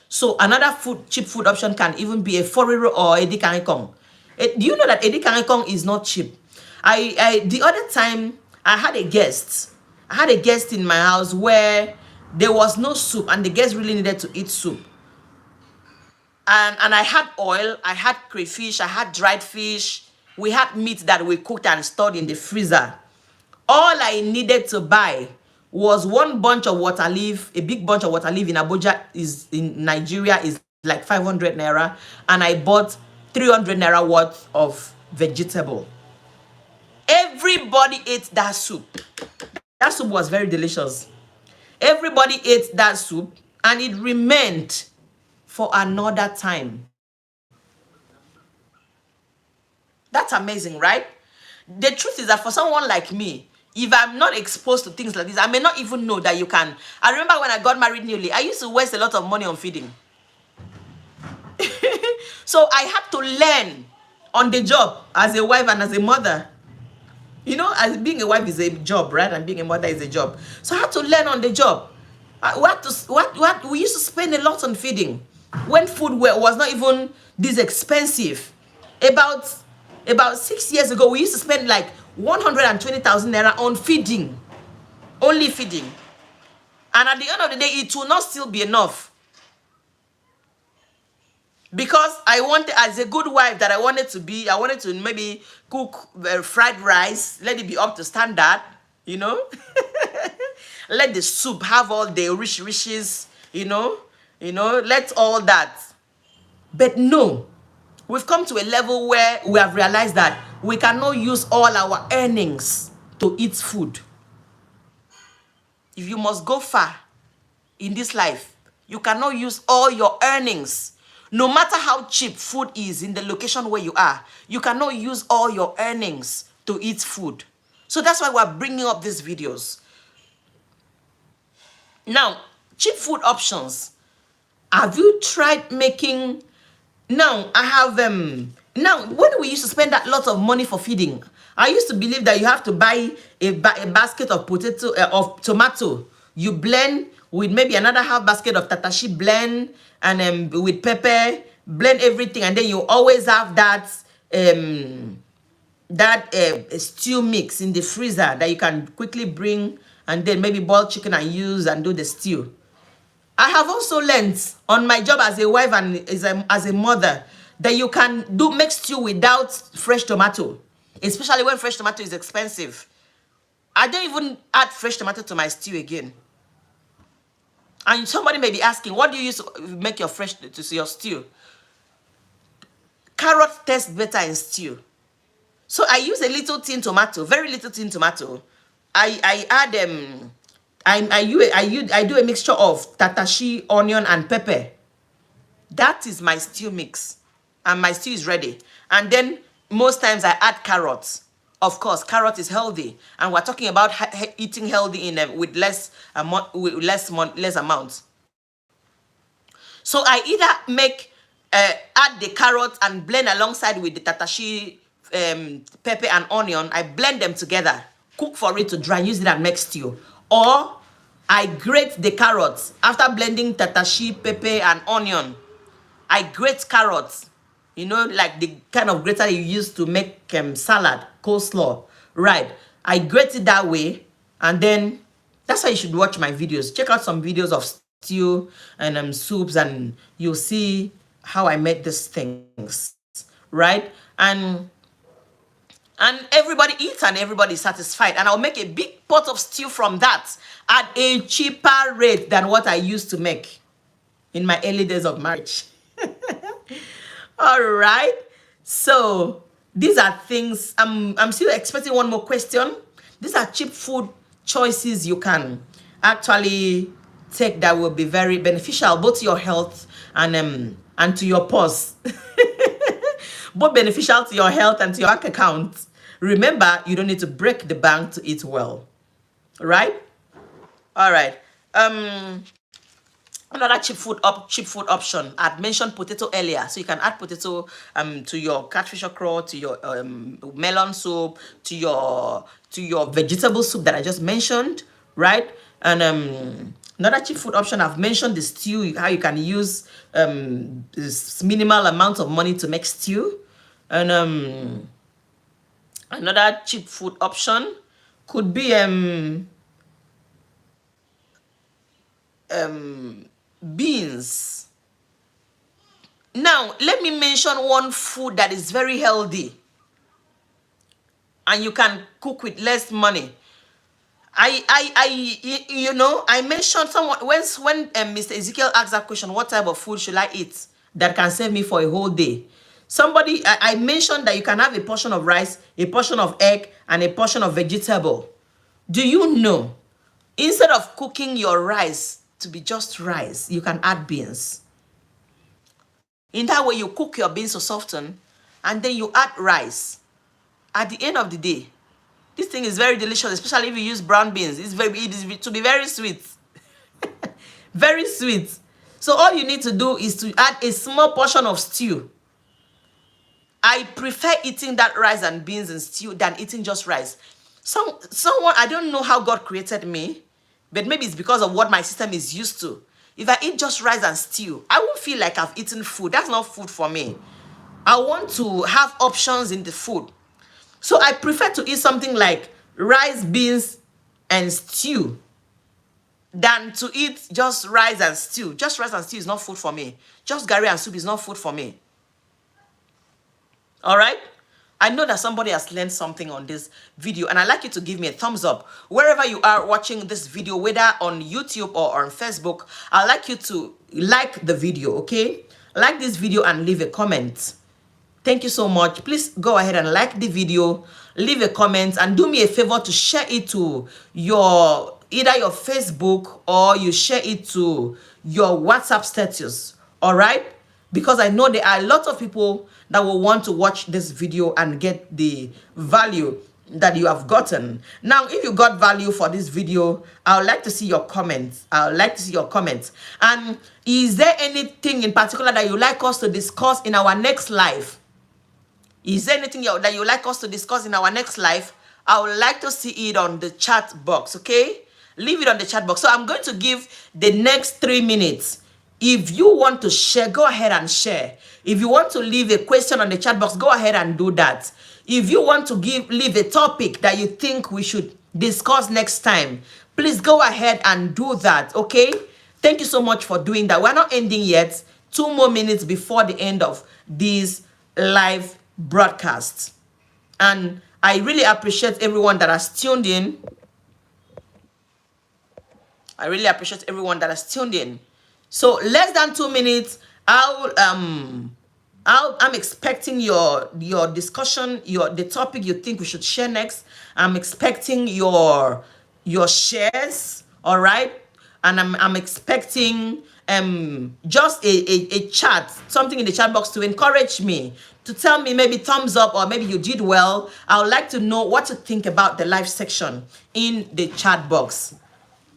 So another cheap food option can even be a foriro or edikaikong. Do you know that edikaikong is not cheap? The other time I had a guest in my house where there was no soup and the guest really needed to eat soup. And I had oil, I had crayfish, I had dried fish. We had meat that we cooked and stored in the freezer. All I needed to buy was one bunch of water leaf. A big bunch of water leaf in Abuja in Nigeria is like 500 naira. And I bought 300 naira worth of vegetable. Everybody ate that soup. That soup was very delicious. Everybody ate that soup and it remained for another time. That's amazing, right? The truth is that for someone like me, if I'm not exposed to things like this, I may not even know that you can. I remember when I got married newly, I used to waste a lot of money on feeding. So I had to learn on the job as a wife and as a mother. You know, as being a wife is a job, right? And being a mother is a job. So I had to learn on the job. We used to spend a lot on feeding when food was not even this expensive. About 6 years ago, we used to spend like 120,000 naira on feeding, only feeding. And at the end of the day, it will not still be enough. Because I wanted, as a good wife that I wanted to be, I wanted to maybe cook fried rice, let it be up to standard, you know. Let the soup have all the riches, you know, let all that. But no, we've come to a level where we have realized that we cannot use all our earnings to eat food. If you must go far in this life, you cannot use all your earnings. No matter how cheap food is in the location where you are, you cannot use all your earnings to eat food. So that's why we're bringing up these videos. Now, cheap food options. Have you tried making... Now, I have now, when we used to spend that lot of money for feeding, I used to believe that you have to buy a basket of of tomato. You blend with maybe another half basket of tatashi blend, and with pepper, blend everything, and then you always have that stew mix in the freezer that you can quickly bring and then maybe boil chicken and use and do the stew. I have also learned on my job as a wife and as a mother that you can make stew without fresh tomato, especially when fresh tomato is expensive. I don't even add fresh tomato to my stew again. And somebody may be asking, what do you use to make your your stew? Carrot tastes better in stew. So I use a little tin tomato, very little tin tomato. I add I do a mixture of tatashi, onion, and pepper. That is my stew mix, and my stew is ready. And then most times I add carrots. Of course, carrot is healthy, and we're talking about eating healthy with less amount. So I either add the carrots and blend alongside with the tatashi, pepper and onion. I blend them together, cook for it to dry, use it and make stew. Or I grate the carrots after blending tatashi, pepper and onion. I grate carrots, you know, like the kind of grater you use to make salad, coleslaw, right? I grate it that way, and then that's why you should watch my videos. Check out some videos of stew and soups, and you'll see how I make these things, right? And everybody eats and everybody's satisfied. And I'll make a big pot of stew from that at a cheaper rate than what I used to make in my early days of marriage. All right. So these are things. I'm still expecting one more question. These are cheap food choices you can actually take that will be very beneficial both to your health and to your purse. Both beneficial to your health and to your bank account. Remember, you don't need to break the bank to eat well. Right? All right. Another cheap food option. I'd mentioned potato earlier, so you can add potato to your catfish okra, to your melon soup, to your vegetable soup that I just mentioned, right? And another cheap food option, I've mentioned the stew, how you can use this minimal amount of money to make stew. And another cheap food option could be beans. Now, let me mention one food that is very healthy and you can cook with less money. I mentioned someone when Mr. Ezekiel asked that question, what type of food should I eat that can save me for a whole day? I mentioned that you can have a portion of rice, a portion of egg, and a portion of vegetable. Do you know, instead of cooking your rice to be just rice, you can add beans. In that way, you cook your beans to soften, and then you add rice. at the end of the day, this thing is very delicious, especially if you use brown beans. It is to be very sweet. Very sweet. So all you need to do is to add a small portion of stew. I prefer eating that rice and beans and stew than eating just rice. Someone, I don't know how God created me, but maybe it's because of what my system is used to. If I eat just rice and stew, I won't feel like I've eaten food. That's not food for me. I want to have options in the food. So I prefer to eat something like rice, beans, and stew than to eat just rice and stew. Just rice and stew is not food for me. Just garri and soup is not food for me. All right? I know that somebody has learned something on this video, and I'd like you to give me a thumbs up. Wherever you are watching this video, whether on YouTube or on Facebook, I'd like you to like the video, okay? Like this video and leave a comment. Thank you so much. Please go ahead and like the video, leave a comment, and do me a favor to share it to either your Facebook or you share it to your WhatsApp status, all right? Because I know there are a lot of people that will want to watch this video and get the value that you have gotten. Now, if you got value for this video, I would like to see your comments. I would like to see your comments. And is there anything in particular that you like us to discuss in our next live? Is there anything that you like us to discuss in our next live? I would like to see it on the chat box, okay? Leave it on the chat box. So I'm going to give the next 3 minutes. If you want to share, go ahead and share. If you want to leave a question on the chat box, go ahead and do that. If you want to leave a topic that you think we should discuss next time, please go ahead and do that, okay? Thank you so much for doing that. We're not ending yet. 2 more minutes before the end of this live broadcast. And I really appreciate everyone that has tuned in. I really appreciate everyone that has tuned in. So less than 2 minutes, I'm expecting your discussion, the topic you think we should share next. I'm expecting your shares, all right? And I'm expecting just a chat, something in the chat box to encourage me, to tell me maybe thumbs up or maybe you did well. I would like to know what you think about the live section in the chat box.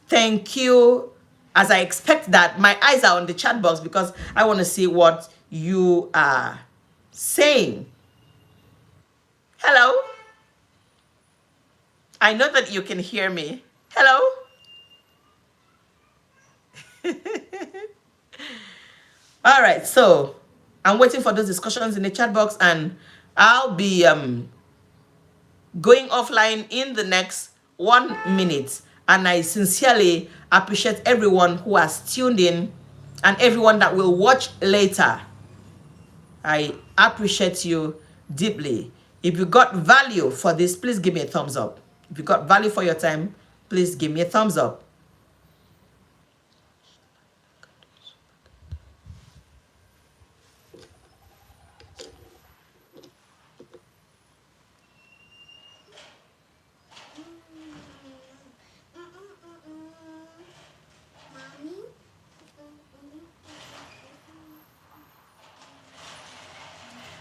Thank you. As I expect that, my eyes are on the chat box because I want to see what you are saying. Hello? I know that you can hear me. Hello? All right, so I'm waiting for those discussions in the chat box, and I'll be going offline in the next 1 minute. And I sincerely appreciate everyone who has tuned in and everyone that will watch later. I appreciate you deeply. If you got value for this, please give me a thumbs up. If you got value for your time, please give me a thumbs up.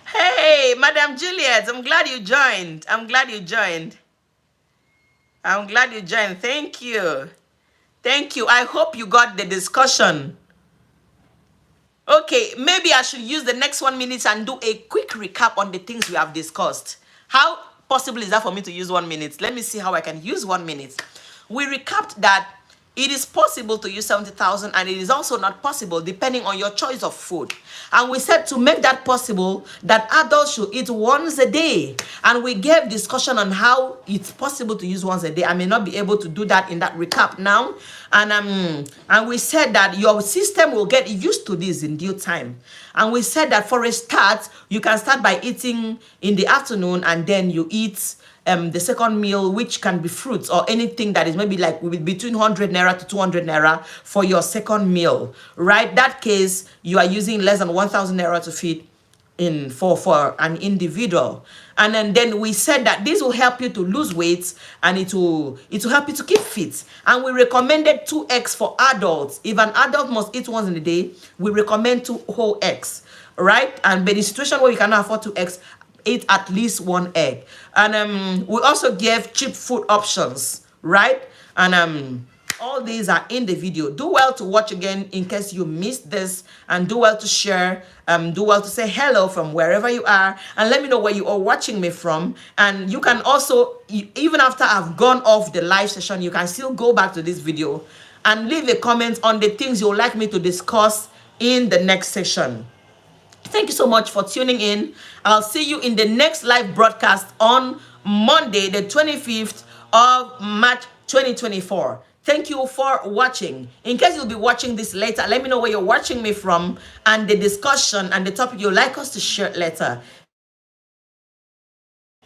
Hey, Madam Juliet, I'm glad you joined. I'm glad you joined. I'm glad you joined. Thank you. Thank you. I hope you got the discussion. Okay, maybe I should use the next 1 minute and do a quick recap on the things we have discussed. How possible is that for me to use 1 minute? Let me see how I can use 1 minute. We recapped that it is possible to use 70,000 and it is also not possible depending on your choice of food. And we said to make that possible, that adults should eat once a day. And we gave discussion on how it's possible to use once a day. I may not be able to do that in that recap now. And we said that your system will get used to this in due time. And we said that for a start, you can start by eating in the afternoon and then you eat the second meal, which can be fruits or anything that is maybe like between 100 naira to 200 naira for your second meal, right? That case, you are using less than 1,000 naira to feed for an individual. And then we said that this will help you to lose weight and it will help you to keep fit. And we recommended 2 eggs for adults. If an adult must eat once in a day, we recommend 2 whole eggs, right? And but in a situation where you cannot afford 2 eggs, eat at least 1 egg. And we also give cheap food options, right? And all these are in the video. Do well to watch again in case you missed this, and do well to share, do well to say hello from wherever you are, and let me know where you are watching me from. And you can also, even after I've gone off the live session, you can still go back to this video and leave a comment on the things you'd like me to discuss in the next session. Thank you so much for tuning in. I'll see you in the next live broadcast on Monday, the 25th of March 2024. Thank you for watching. In case you'll be watching this later, let me know where you're watching me from and the discussion and the topic you'd like us to share later.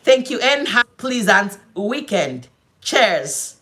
Thank you and have a pleasant weekend. Cheers.